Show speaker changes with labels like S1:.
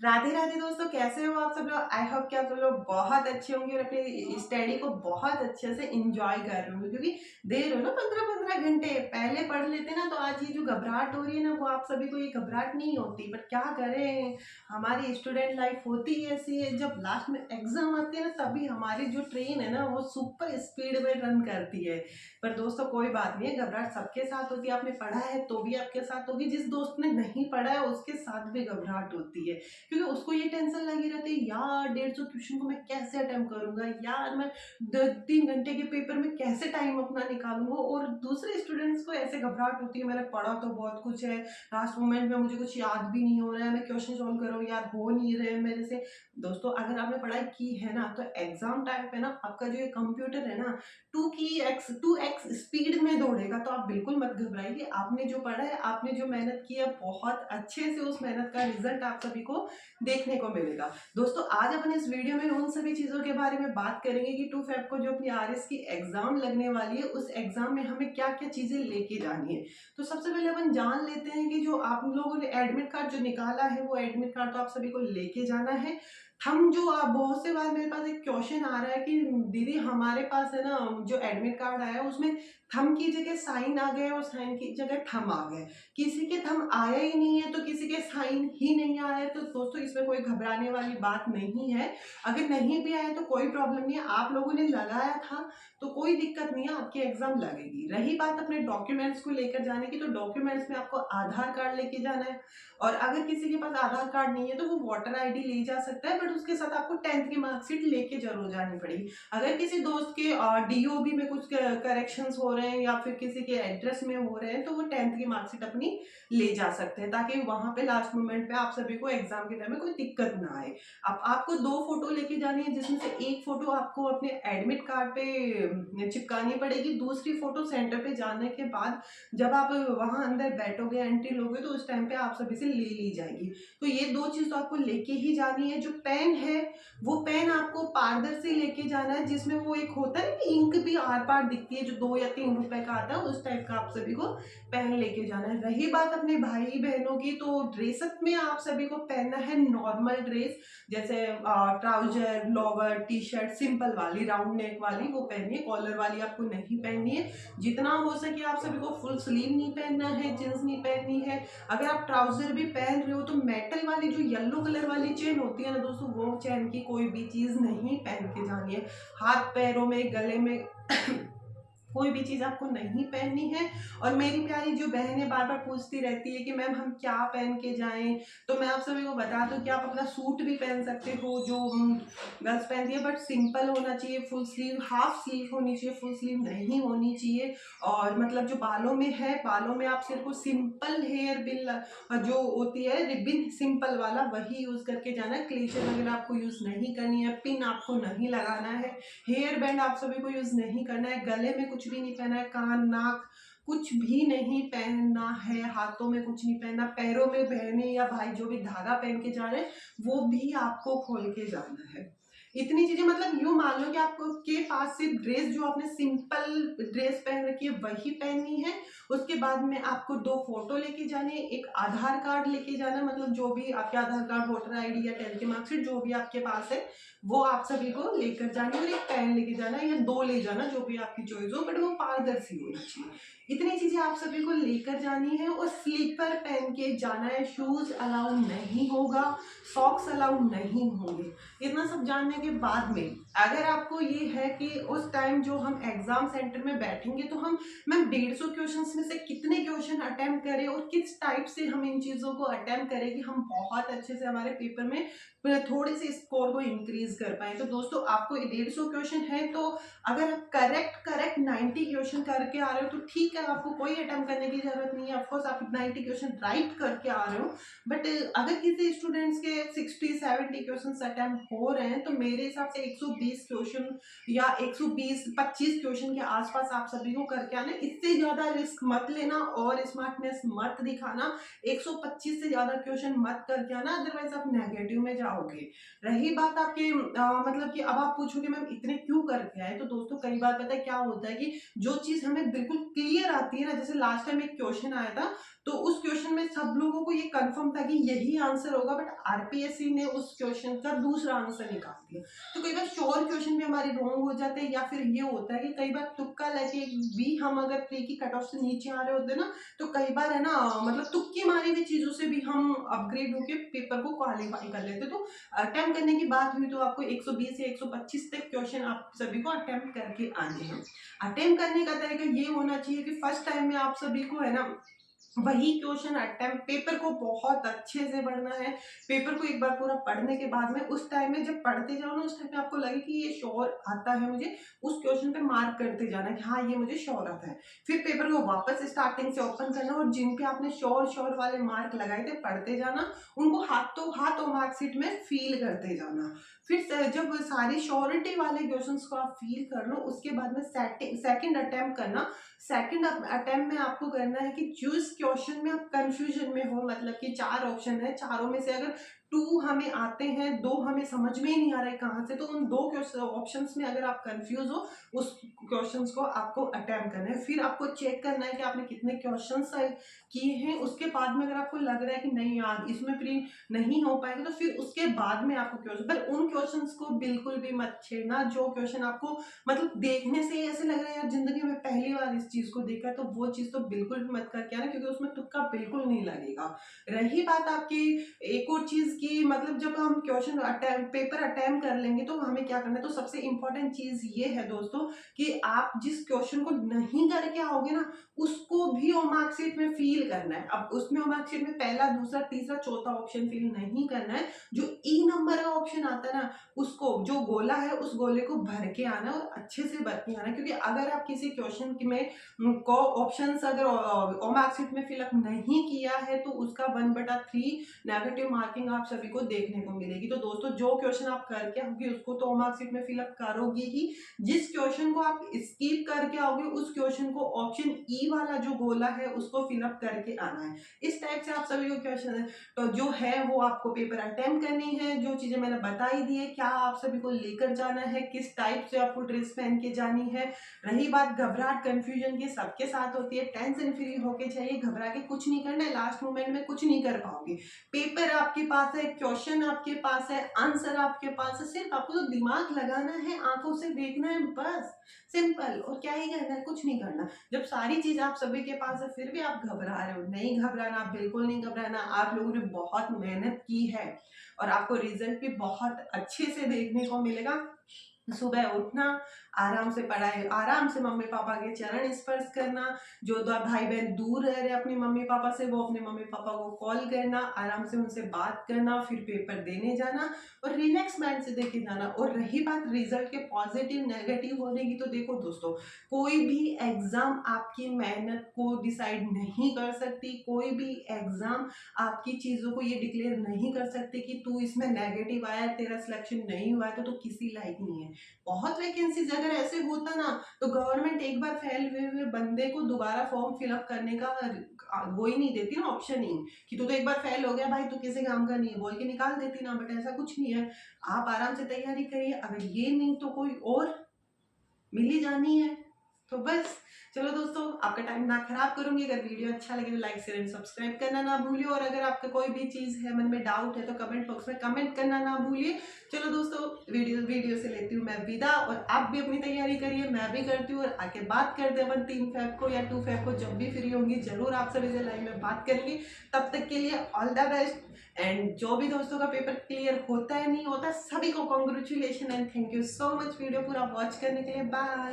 S1: राधे राधे दोस्तों, कैसे हो आप सब लोग। आई होप कि आप सब लोग बहुत अच्छे होंगे और अपनी स्टडी को बहुत अच्छे से इंजॉय कर रहे होंगे, क्योंकि देर हो ना 15-15 घंटे पहले पढ़ लेते ना, तो आज ये जो घबराहट हो रही है ना, वो आप सभी को ये घबराहट नहीं होती। पर क्या करें, हमारी स्टूडेंट लाइफ होती ही ऐसी है। जब लास्ट में एग्जाम आते हैं ना, तभी हमारी जो ट्रेन है ना, वो सुपर स्पीड में रन करती है। पर दोस्तों कोई बात नहीं है, घबराहट सबके साथ होती है। आपने पढ़ा है तो भी आपके साथ होगी, जिस दोस्त ने नहीं पढ़ा है उसके साथ भी घबराहट होती है, क्योंकि उसको ये टेंशन लगी रहती है, यार 150 क्वेश्चन को मैं कैसे अटेम्प्ट करूंगा, यार मैं 3 घंटे के पेपर में कैसे टाइम अपना निकालूंगा। और दूसरे स्टूडेंट्स को ऐसे घबराहट होती है, मैंने पढ़ा तो बहुत कुछ है, लास्ट मोमेंट में मुझे कुछ याद भी नहीं हो रहा है, मैं क्वेश्चन सॉल्व कर रहा हूँ, यार हो नहीं रहे मेरे से। दोस्तों अगर आपने पढ़ाई की है ना, तो एग्जाम टाइम पे ना आपका जो ये कंप्यूटर है ना, 2x स्पीड में दौड़ेगा। तो आप बिल्कुल मत घबराइए, आपने जो पढ़ा है, आपने जो मेहनत की है, बहुत अच्छे से उस मेहनत का रिजल्ट आप सभी को देखने को मिलेगा। दोस्तों आज अपन इस वीडियो में उन सभी चीजों के बारे में बात करेंगे कि 2 फेब को जो अपनी आरएस की एग्जाम लगने वाली है, उस एग्जाम में हमें क्या क्या चीजें लेके जानी है। तो सबसे पहले अपन जान लेते हैं कि जो आप लोगों ने एडमिट कार्ड जो निकाला है, वो एडमिट कार्ड तो आप सभी को लेके जाना है। हम जो आप बहुत से बार मेरे पास एक क्वेश्चन आ रहा है कि दीदी हमारे पास है ना, जो एडमिट कार्ड आया है उसमें थम की जगह साइन आ गए और साइन की जगह थम आ गए। किसी के थम आया ही नहीं है तो किसी के साइन ही नहीं आया है। तो दोस्तों इसमें कोई घबराने वाली बात नहीं है। अगर नहीं भी आया तो कोई प्रॉब्लम नहीं है, आप लोगों ने लगाया था तो कोई दिक्कत नहीं है, आपकी एग्जाम लगेगी। रही बात अपने डॉक्यूमेंट्स को लेकर जाने की, तो डॉक्यूमेंट्स में आपको आधार कार्ड लेके जाना है। और अगर किसी के पास आधार कार्ड नहीं है तो वो वोटर आईडी ले जा सकता है, बट उसके साथ आपको 10th की मार्कशीट लेके जरूर जानी पड़ेगी। अगर किसी दोस्त के डीओबी में कुछ करेक्शंस हो रहे हैं या फिर किसी के एड्रेस में हो रहे हैं, तो वो 10th की मार्कशीट अपनी ले जा सकते हैं, ताकि वहां पे लास्ट मोमेंट पे आप सभी को एग्जाम के टाइम में कोई दिक्कत ना आए। अब आपको 2 फोटो लेके जानी है, जिसमें से एक फोटो आपको अपने एडमिट कार्ड पे चिपकानी पड़ेगी, दूसरी फोटो सेंटर पे जाने के बाद जब आप वहां अंदर बैठोगे, एंट्री लोगे, तो उस टाइम पे आप सभी से ले ली जाएगी। तो ये 2 चीज तो आपको लेके ही जानी है। जो पेन है, वो पेन आपको पारदर्शी लेके जाना है, जिसमें वो एक होता है कि इंक भी आर पार दिखती है, जो 2 या 3 रुपए का आता है, उस टाइप का आप सभी को पेन लेके जाना है। रही बात अपने भाई बहनों की, तो ड्रेसअप में आप सभी को पहनना है नॉर्मल ड्रेस, जैसे trouser, lower, T shirt, simple वाली राउंड नेक वाली वो पहनिए, कॉलर वाली आपको नहीं पहननी है। जितना हो सके आप सभी को फुल स्लीव नहीं पहनना है, जींस नहीं पहननी है। अगर आप ट्राउजर भी पहन रहे हो तो मेटल वाली जो येलो कलर वाली चेन होती है ना दोस्तों, वो चेन की कोई भी चीज नहीं पहन के जानी है। हाथ पैरों में, गले में कोई भी चीज आपको नहीं पहननी है। और मेरी प्यारी जो बहनें बार बार पूछती रहती है कि मैम हम क्या पहन के जाएं, तो मैं आप सभी को बता दूं कि आप अपना सूट भी पहन सकते हो, जो गर्ल्स पहनती है, बट सिंपल होना चाहिए, फुल स्लीव, हाफ स्लीव होनी चाहिए, फुल स्लीव नहीं होनी चाहिए। और मतलब जो बालों में है, बालों में आप सिर्फ सिंपल हेयर बिल जो होती है रिबिन सिंपल वाला, वही यूज करके जाना है। क्लेचर वगैरह आपको यूज नहीं करनी है, पिन आपको नहीं लगाना है, हेयर बैंड आप सभी को यूज नहीं करना है, गले में कुछ भी नहीं पहना है, कान नाक कुछ भी नहीं पहनना है, हाथों में कुछ नहीं पहनना, पैरों में बहने या भाई जो भी धागा पहन के जा रहे हैं वो भी आपको खोल के जाना है। इतनी चीजें, मतलब यूं मान लो कि आपको के पास सिर्फ ड्रेस जो आपने सिंपल ड्रेस पहन रखी है वही पहननी है। उसके बाद में आपको 2 फोटो लेके जाने, एक आधार कार्ड लेके जाना, मतलब जो भी आपके आधार कार्ड, वोटर आईडी या 10th की मार्कशीट जो भी आपके पास है, वो आप सभी को लेकर जानी है। और एक पेन लेके जाना या 2 ले जाना, जो भी आपकी चॉइस हो, बट वो पारदर्शी होना चाहिए। इतनी चीजें आप सभी को लेकर जानी है। और स्लीपर पहन के जाना है, शूज अलाउ नहीं होगा, सॉक्स अलाउ नहीं होंगे। इतना सब जानने के बाद में अगर आपको ये है कि उस टाइम जो हम एग्जाम सेंटर में बैठेंगे, तो हम मैम 150 क्वेश्चन में से कितने क्वेश्चन अटेम्प्ट करें और किस टाइप से हम इन चीजों को अटेम्प्ट करें कि हम बहुत अच्छे से हमारे पेपर में थोड़े से स्कोर को इंक्रीज कर पाए। तो दोस्तों आपको 150 क्वेश्चन है, तो अगर आप करेक्ट 90 क्वेश्चन करके आ रहे हो तो ठीक है, आपको कोई अटेम्प्ट करने की जरूरत नहीं है। ऑफकोर्स आप 90 क्वेश्चन राइट करके आ रहे हो, बट अगर किसी स्टूडेंट्स के 60-70 क्वेश्चन अटेम्प्ट हो रहे हैं, तो मेरे हिसाब से 120 क्वेश्चन या 120-25 क्वेश्चन के आसपास आप सभी को करके आना। इससे ज्यादा रिस्क मत लेना और स्मार्टनेस मत दिखाना। 125 से ज्यादा क्वेश्चन मत करके आना, अदरवाइज आप नेगेटिव में जाओगे। रही बात आपके मतलब कि अब आप पूछोगे मैम इतने क्यों करके आए, तो दोस्तों कई बार पता है क्या होता है कि जो चीज हमें बिल्कुल क्लियर आती है ना, जैसे लास्ट टाइम एक क्वेश्चन आया था, तो उस क्वेश्चन में सब लोगों को ये कंफर्म था कि यही आंसर होगा, बट आरपीएससी ने उस क्वेश्चन का दूसरा आंसर निकाल दिया। तो कई बार श्योर क्वेश्चन भी हमारे रॉन्ग हो जाते हैं, या फिर ये होता है कि कई बार तुक्का लेके भी हम अगर प्री की कट ऑफ से नीचे आ रहे होते हैं ना, तो कई बार है ना, मतलब तुक्की मारी हुई चीजों से भी हम अपग्रेड होके पेपर को क्वालिफाई कर लेते हैं। तो अटेम्प्ट करने की बात हुई तो आपको 120 से 125 तक क्वेश्चन आप सभी को अटेम्प्ट करके आने हैं। अटेम्प्ट करने का तरीका ये होना चाहिए कि फर्स्ट टाइम में आप सभी को है ना वही क्वेश्चन अटेम्प्ट, पेपर को बहुत अच्छे से पढ़ना है। पेपर को एक बार पूरा पढ़ने के बाद में उस टाइम में जब पढ़ते जाओ ना, उस टाइम में आपको लगे कि ये श्योर आता है मुझे, उस क्वेश्चन पे मार्क करते जाना कि हाँ ये मुझे श्योर आता है। फिर पेपर को वापस स्टार्टिंग से ओपन करना और जिन पे आपने श्योर श्योर वाले मार्क लगाए थे पढ़ते जाना, उनको हाथों हाथ मार्कशीट में फील करते जाना। फिर जब सारी श्योरिटी वाले क्वेश्चंस को आप फील कर लो, उसके बाद में सेकंड अटेम्प्ट करना। सेकंड अटेम्प्ट में आपको करना है कि जिस क्वेश्चन में आप कंफ्यूजन में हो, मतलब कि 4 ऑप्शन है, चारों में से अगर 2 हमें आते हैं, 2 हमें समझ में ही नहीं आ रहा है कहाँ से, तो उन 2 ऑप्शंस में अगर आप कंफ्यूज हो, उस क्वेश्चंस को आपको अटेम्प्ट करना है। फिर आपको चेक करना है कि आपने कितने क्वेश्चंस किए हैं। उसके बाद में अगर आपको लग रहा है कि नहीं यार इसमें प्री नहीं हो पाएगा, तो फिर उसके बाद में आपको क्वेश्चन, पर उन क्वेश्चंस को बिल्कुल भी मत छेड़ना जो क्वेश्चन आपको मतलब देखने से ही ऐसे लग रहा है यार जिंदगी में पहली बार इस चीज को देखा, तो वो चीज तो बिल्कुल भी मत करके आना, क्योंकि उसमें तुक्का बिल्कुल नहीं लगेगा। रही बात आपकी एक और चीज की, मतलब जब हम क्वेश्चन पेपर अटेम्प्ट कर लेंगे तो हमें क्या करना है, तो सबसे इंपॉर्टेंट चीज ये है दोस्तों कि आप जिस क्वेश्चन को नहीं करके आओगे ना, उसको भी मार्कशीट में फील करना है। अब उसमें मार्कशीट में पहला, दूसरा, तीसरा, चौथा ऑप्शन फील नहीं करना है। जो ई नंबर का ऑप्शन आता है ना, उसको जो गोला है उस गोले को भर के आना और अच्छे से भर के आना, क्योंकि अगर आप किसी क्वेश्चन में को ऑप्शंस अगर मार्कशीट में फिलअप नहीं किया है तो उसका 1/3 नेगेटिव मार्किंग आप सभी को देखने को मिलेगी। तो दोस्तों जो क्वेश्चन आप करके आओगे उसको तो मार्कशीट में फिलअप करोगे ही, जिस क्वेश्चन को आप स्किप करके आओगे उस क्वेश्चन को ऑप्शन ई वाला जो गोला है उसको फिलअप करके आना है। इस टाइप से आप सभी को क्वेश्चन तो जो है वो आपको पेपर अटेम्प्ट करनी है। जो चीजें मैंने बताई दी है, क्या आप सभी को लेकर जाना है, किस टाइप से आपको ड्रेस पहन के जानी है। रही बात घबराहट कंफ्यूजन की, सबके साथ होती है, टेंशन फ्री होके चाहिए, घबरा के कुछ नहीं करना है, लास्ट मोमेंट में कुछ नहीं कर पाओगे। पेपर आपके पास है, क्वेश्चन आपके पास है, आंसर आपके पास है, सिर्फ आपको तो दिमाग लगाना है, आंखों से देखना है, बस सिंपल। और क्या ही करना है, कुछ नहीं करना। जब सारी चीज आप सभी के पास है फिर भी आप घबरा रहे हो, नहीं घबराना, बिल्कुल नहीं घबराना। आप लोगों ने बहुत मेहनत की है और आपको रिजल्ट भी बहुत अच्छे से देखने को मिलेगा। सुबह उठना, आराम से पढ़ाई, आराम से मम्मी पापा के चरण स्पर्श करना। जो दो भाई बहन दूर रह रहे अपने मम्मी पापा से, वो अपने मम्मी पापा को कॉल करना, आराम से उनसे बात करना, फिर पेपर देने जाना और रिलैक्स माइंड से देके जाना। और रही बात रिजल्ट के पॉजिटिव नेगेटिव होने की, तो देखो दोस्तों, कोई भी एग्जाम आपकी मेहनत को डिसाइड नहीं कर सकती। कोई भी एग्जाम आपकी चीजों को ये डिक्लेयर नहीं कर सकते कि तू इसमें नेगेटिव आया, तेरा सिलेक्शन नहीं हुआ है तो किसी लायक नहीं है। बहुत वैकेंसीज अगर ऐसे होता ना, तो गवर्नमेंट एक बार फेल हुए बंदे को दोबारा फॉर्म फिलअप करने का वो ही नहीं देती ना, ऑप्शन ही, कि तू तो एक बार फेल हो गया भाई, तू किसी काम का नहीं है बोल के निकाल देती ना। बट ऐसा कुछ नहीं है, आप आराम से तैयारी करिए, अगर ये नहीं तो कोई और मिल ही जानी है। तो बस चलो दोस्तों, आपका टाइम ना खराब करूंगी। अगर वीडियो अच्छा लगे तो लाइक शेयर एंड सब्सक्राइब करना ना भूलिए, और अगर आपका कोई भी चीज है, मन में डाउट है, तो कमेंट बॉक्स में कमेंट करना ना भूलिए। चलो दोस्तों, वीडियो से लेती हूँ मैं विदा, और आप भी अपनी तैयारी करिए, मैं भी करती हूँ, और आके बात करते हैं अपन 3 फेब को या 2 फेब को, जब भी फ्री होंगी जरूर आप सभी से लाइव में बात करेंगे। तब तक के लिए ऑल द बेस्ट। एंड जो भी दोस्तों का पेपर क्लियर होता है नहीं होता, सभी को congratulation and thank you so much video पूरा वॉच करने के लिए। बाय।